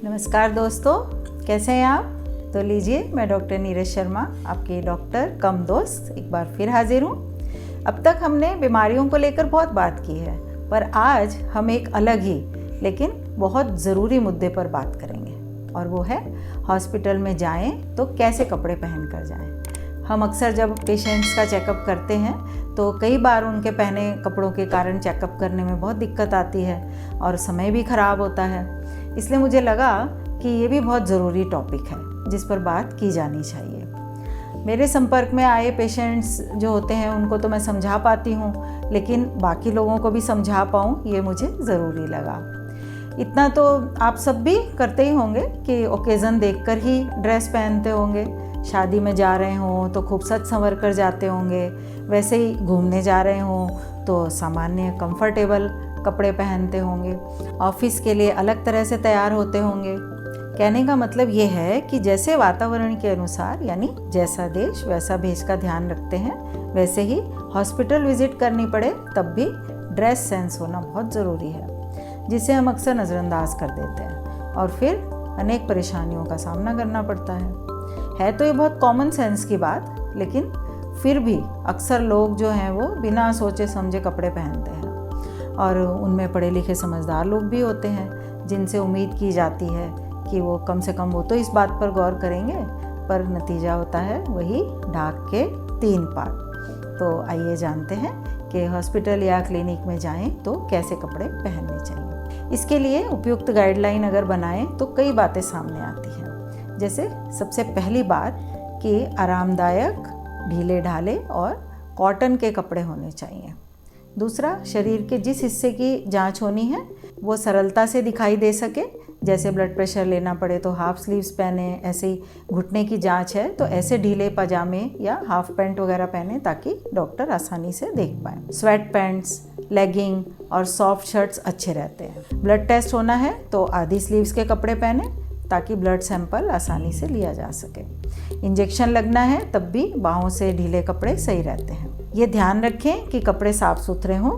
नमस्कार दोस्तों, कैसे हैं आप? तो लीजिए, मैं डॉक्टर नीरज शर्मा, आपकी डॉक्टर कम दोस्त, एक बार फिर हाजिर हूँ। अब तक हमने बीमारियों को लेकर बहुत बात की है, पर आज हम एक अलग ही लेकिन बहुत ज़रूरी मुद्दे पर बात करेंगे, और वो है हॉस्पिटल में जाएं तो कैसे कपड़े पहन कर जाएं। हम अक्सर जब पेशेंट्स का चेकअप करते हैं तो कई बार उनके पहने कपड़ों के कारण चेकअप करने में बहुत दिक्कत आती है और समय भी ख़राब होता है। इसलिए मुझे लगा कि ये भी बहुत ज़रूरी टॉपिक है जिस पर बात की जानी चाहिए। मेरे संपर्क में आए पेशेंट्स जो होते हैं उनको तो मैं समझा पाती हूँ, लेकिन बाकी लोगों को भी समझा पाऊँ ये मुझे ज़रूरी लगा। इतना तो आप सब भी करते ही होंगे कि ओकेज़न देखकर ही ड्रेस पहनते होंगे। शादी में जा रहे हों तो खूब सज संवर कर जाते होंगे, वैसे ही घूमने जा रहे हों तो सामान्य कंफर्टेबल कपड़े पहनते होंगे, ऑफिस के लिए अलग तरह से तैयार होते होंगे। कहने का मतलब ये है कि जैसे वातावरण के अनुसार, यानी जैसा देश वैसा भेष का ध्यान रखते हैं, वैसे ही हॉस्पिटल विजिट करनी पड़े तब भी ड्रेस सेंस होना बहुत ज़रूरी है, जिसे हम अक्सर नज़रअंदाज कर देते हैं और फिर अनेक परेशानियों का सामना करना पड़ता है तो ये बहुत कॉमन सेंस की बात, लेकिन फिर भी अक्सर लोग जो हैं वो बिना सोचे समझे कपड़े पहनते हैं, और उनमें पढ़े लिखे समझदार लोग भी होते हैं जिनसे उम्मीद की जाती है कि वो कम से कम वो तो इस बात पर गौर करेंगे, पर नतीजा होता है वही ढाक के 3 पात। तो आइए जानते हैं कि हॉस्पिटल या क्लिनिक में जाएं तो कैसे कपड़े पहनने चाहिए। इसके लिए उपयुक्त गाइडलाइन अगर बनाएं तो कई बातें सामने आती हैं। जैसे सबसे पहली बात कि आरामदायक, ढीले ढाले और कॉटन के कपड़े होने चाहिए। दूसरा, शरीर के जिस हिस्से की जांच होनी है वो सरलता से दिखाई दे सके, जैसे ब्लड प्रेशर लेना पड़े तो हाफ स्लीव्स पहने, ऐसे ही घुटने की जांच है तो ऐसे ढीले पजामे या हाफ पैंट वगैरह पहने ताकि डॉक्टर आसानी से देख पाए। स्वेट पैंट्स, लेगिंग और सॉफ्ट शर्ट्स अच्छे रहते हैं। ब्लड टेस्ट होना है तो आधी स्लीव्स के कपड़े पहने ताकि ब्लड सैंपल आसानी से लिया जा सके। इंजेक्शन लगना है तब भी बाहों से ढीले कपड़े सही रहते हैं। ये ध्यान रखें कि कपड़े साफ़ सुथरे हों,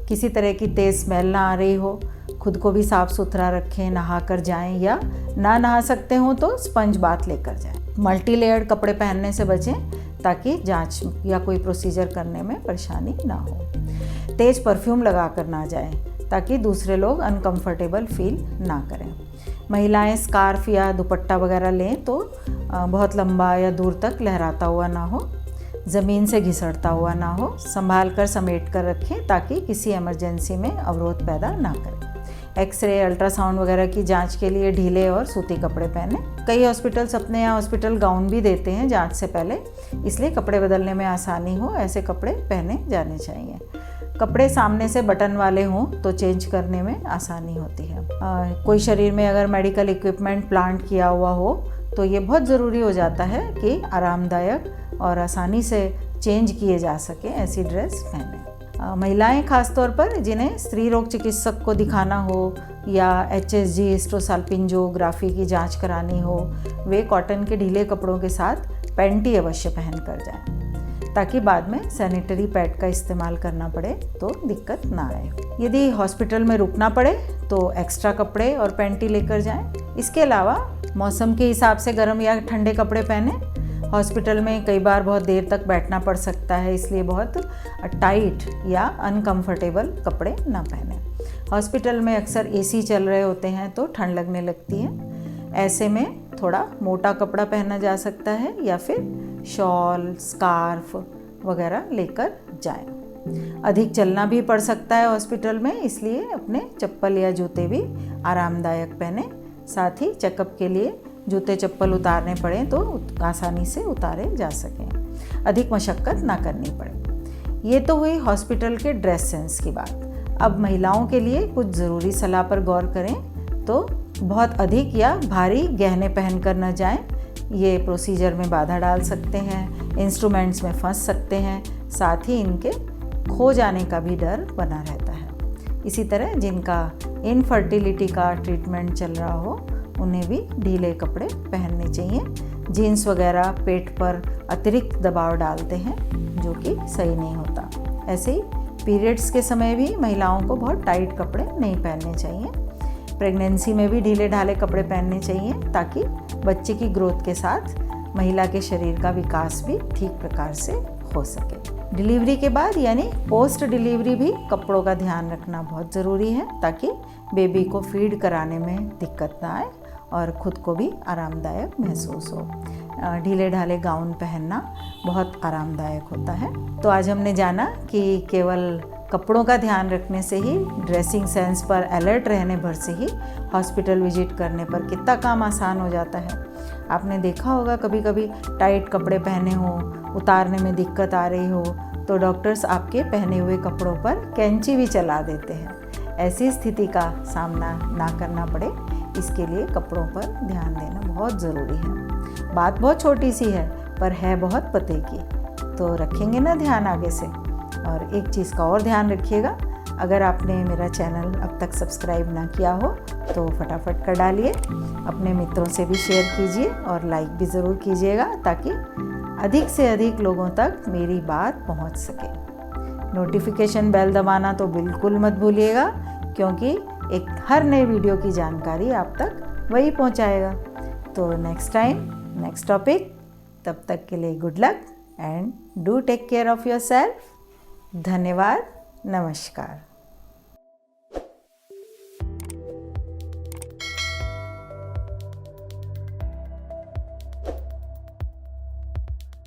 किसी तरह की तेज़ स्मेल ना आ रही हो, खुद को भी साफ़ सुथरा रखें, नहा कर जाएं या ना नहा सकते हों तो स्पंज बाथ लेकर जाएं। मल्टी लेयर्ड कपड़े पहनने से बचें ताकि जांच या कोई प्रोसीजर करने में परेशानी ना हो। तेज़ परफ्यूम लगा कर ना जाएं ताकि दूसरे लोग अनकंफर्टेबल फील ना करें। महिलाएं स्कार्फ या दुपट्टा वगैरह लें तो बहुत लंबा या दूर तक लहराता हुआ ना हो, ज़मीन से घिसड़ता हुआ ना हो, संभाल कर समेट कर रखें ताकि किसी इमरजेंसी में अवरोध पैदा ना करें। एक्सरे, अल्ट्रासाउंड वगैरह की जांच के लिए ढीले और सूती कपड़े पहने। कई हॉस्पिटल्स अपने यहाँ हॉस्पिटल गाउन भी देते हैं जांच से पहले, इसलिए कपड़े बदलने में आसानी हो ऐसे कपड़े पहने जाने चाहिए। कपड़े सामने से बटन वाले हों तो चेंज करने में आसानी होती है। कोई शरीर में अगर मेडिकल इक्विपमेंट प्लांट किया हुआ हो तो ये बहुत ज़रूरी हो जाता है कि आरामदायक और आसानी से चेंज किए जा सके ऐसी ड्रेस पहने। महिलाएं खासतौर पर जिन्हें स्त्री रोग चिकित्सक को दिखाना हो या HSG हिस्टोसाल्पिंजोग्राफी की जांच करानी हो, वे कॉटन के ढीले कपड़ों के साथ पैंटी अवश्य पहन कर जाएं ताकि बाद में सैनिटरी पैड का इस्तेमाल करना पड़े तो दिक्कत ना आए। यदि हॉस्पिटल में रुकना पड़े तो एक्स्ट्रा कपड़े और पैंटी लेकर जाएं। इसके अलावा मौसम के हिसाब से गर्म या ठंडे कपड़े पहने। हॉस्पिटल में कई बार बहुत देर तक बैठना पड़ सकता है, इसलिए बहुत टाइट या अनकंफर्टेबल कपड़े ना पहने। हॉस्पिटल में अक्सर AC चल रहे होते हैं तो ठंड लगने लगती है, ऐसे में थोड़ा मोटा कपड़ा पहना जा सकता है या फिर शॉल, स्कार्फ वगैरह लेकर जाएं। अधिक चलना भी पड़ सकता है हॉस्पिटल में, इसलिए अपने चप्पल या जूते भी आरामदायक पहने। साथ ही चेकअप के लिए जूते चप्पल उतारने पड़े तो आसानी से उतारे जा सकें, अधिक मशक्क़त ना करनी पड़े। ये तो हुई हॉस्पिटल के ड्रेस सेंस की बात। अब महिलाओं के लिए कुछ ज़रूरी सलाह पर गौर करें तो बहुत अधिक या भारी गहने पहन कर न जाएं, ये प्रोसीजर में बाधा डाल सकते हैं, इंस्ट्रूमेंट्स में फंस सकते हैं, साथ ही इनके खो जाने का भी डर बना रहता है। इसी तरह जिनका इनफर्टिलिटी का ट्रीटमेंट चल रहा हो उन्हें भी ढीले कपड़े पहनने चाहिए। जीन्स वगैरह पेट पर अतिरिक्त दबाव डालते हैं जो कि सही नहीं होता। ऐसे ही पीरियड्स के समय भी महिलाओं को बहुत टाइट कपड़े नहीं पहनने चाहिए। प्रेगनेंसी में भी ढीले ढाले कपड़े पहनने चाहिए ताकि बच्चे की ग्रोथ के साथ महिला के शरीर का विकास भी ठीक प्रकार से हो सके। डिलीवरी के बाद यानी पोस्ट डिलीवरी भी कपड़ों का ध्यान रखना बहुत ज़रूरी है ताकि बेबी को फीड कराने में दिक्कत ना आए और ख़ुद को भी आरामदायक महसूस हो। ढीले ढाले गाउन पहनना बहुत आरामदायक होता है। तो आज हमने जाना कि केवल कपड़ों का ध्यान रखने से ही, ड्रेसिंग सेंस पर अलर्ट रहने भर से ही हॉस्पिटल विजिट करने पर कितना काम आसान हो जाता है। आपने देखा होगा कभी कभी टाइट कपड़े पहने हो, उतारने में दिक्कत आ रही हो तो डॉक्टर्स आपके पहने हुए कपड़ों पर कैंची भी चला देते हैं। ऐसी स्थिति का सामना ना करना पड़े, इसके लिए कपड़ों पर ध्यान देना बहुत ज़रूरी है। बात बहुत छोटी सी है पर है बहुत पते की, तो रखेंगे ना ध्यान आगे से। और एक चीज़ का और ध्यान रखिएगा, अगर आपने मेरा चैनल अब तक सब्सक्राइब ना किया हो तो फटाफट कर डालिए, अपने मित्रों से भी शेयर कीजिए और लाइक भी ज़रूर कीजिएगा ताकि अधिक से अधिक लोगों तक मेरी बात पहुंच सके। नोटिफिकेशन बेल दबाना तो बिल्कुल मत भूलिएगा, क्योंकि एक हर नए वीडियो की जानकारी आप तक वही पहुंचाएगा। तो नेक्स्ट टाइम नेक्स्ट टॉपिक, तब तक के लिए good luck and do take care of yourself. धन्यवाद, नमस्कार।